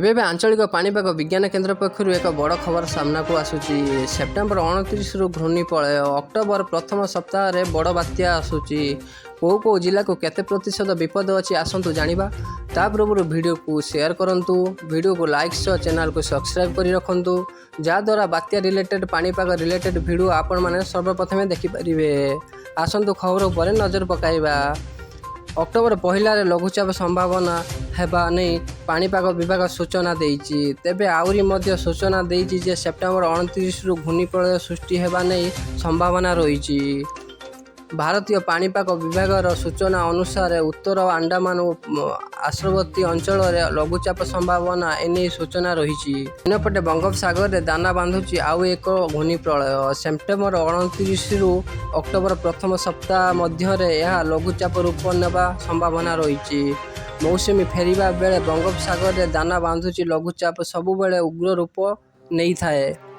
ଏବେ ଆଞ୍ଚଳିକ ପାଣିପାଗ ବିଜ୍ଞାନ କେନ୍ଦ୍ର ପକ୍ଷରୁ ଏକ ବଡ଼ ଖବର ସାମ୍ନାକୁ ଆସୁଛି। ସେପ୍ଟେମ୍ବର 29ରୁ ଘୂର୍ଣ୍ଣିପଳୟ, ଅକ୍ଟୋବର ପ୍ରଥମ ସପ୍ତାହରେ ବଡ଼ ବାତ୍ୟା ଆସୁଛି। କେଉଁ ଜିଲ୍ଲାକୁ କେତେ ପ୍ରତିଶତ ବିପଦ ଅଛି ଆସନ୍ତୁ ଜାଣିବା। ତା ପୂର୍ବରୁ ଭିଡ଼ିଓକୁ ସେୟାର କରନ୍ତୁ, ଭିଡ଼ିଓକୁ ଲାଇକ୍ ସହ ଚ୍ୟାନେଲକୁ ସବସ୍କ୍ରାଇବ୍ କରି ରଖନ୍ତୁ, ଯାହାଦ୍ୱାରା ବାତ୍ୟା ରିଲେଟେଡ୍ ପାଣିପାଗ ରିଲେଟେଡ୍ ଭିଡ଼ିଓ ଆପଣମାନେ ସର୍ବପ୍ରଥମେ ଦେଖିପାରିବେ। ଆସନ୍ତୁ ଖବର ଉପରେ ନଜର ପକାଇବା। ଅକ୍ଟୋବର ପହିଲାରେ ଲଘୁଚାପ ସମ୍ଭାବନା ହେବା ନେଇ ପାଣିପାଗ ବିଭାଗ ସୂଚନା ଦେଇଛି। ତେବେ ଆହୁରି ମଧ୍ୟ ସୂଚନା ଦେଇଛି ଯେ ସେପ୍ଟେମ୍ବର 29ରୁ ଘୂର୍ଣ୍ଣିପଳୟ ସୃଷ୍ଟି ହେବା ନେଇ ସମ୍ଭାବନା ରହିଛି। ଭାରତୀୟ ପାଣିପାଗ ବିଭାଗର ସୂଚନା ଅନୁସାରେ ଉତ୍ତର ଆଣ୍ଡାମାନ ଓ ପାର୍ଶ୍ୱବର୍ତ୍ତୀ ଅଞ୍ଚଳରେ ଲଘୁଚାପ ସମ୍ଭାବନା ଏନେଇ ସୂଚନା ରହିଛି। ଅନ୍ୟପଟେ ବଙ୍ଗୋପସାଗରରେ ଦାନା ବାନ୍ଧୁଛି ଆଉ ଏକ ଘୂର୍ଣ୍ଣିପଳୟ। ସେପ୍ଟେମ୍ବର 29ରୁ ଅକ୍ଟୋବର ପ୍ରଥମ ସପ୍ତାହ ମଧ୍ୟରେ ଏହା ଲଘୁଚାପ ରୂପ ନେବା ସମ୍ଭାବନା ରହିଛି। ମୌସୁମୀ ଫେରିବା ବେଳେ ବଙ୍ଗୋପସାଗରରେ ଦାନା ବାନ୍ଧୁଛି ଲଘୁଚାପ ସବୁବେଳେ ଉଗ୍ର ରୂପ ନେଇଥାଏ।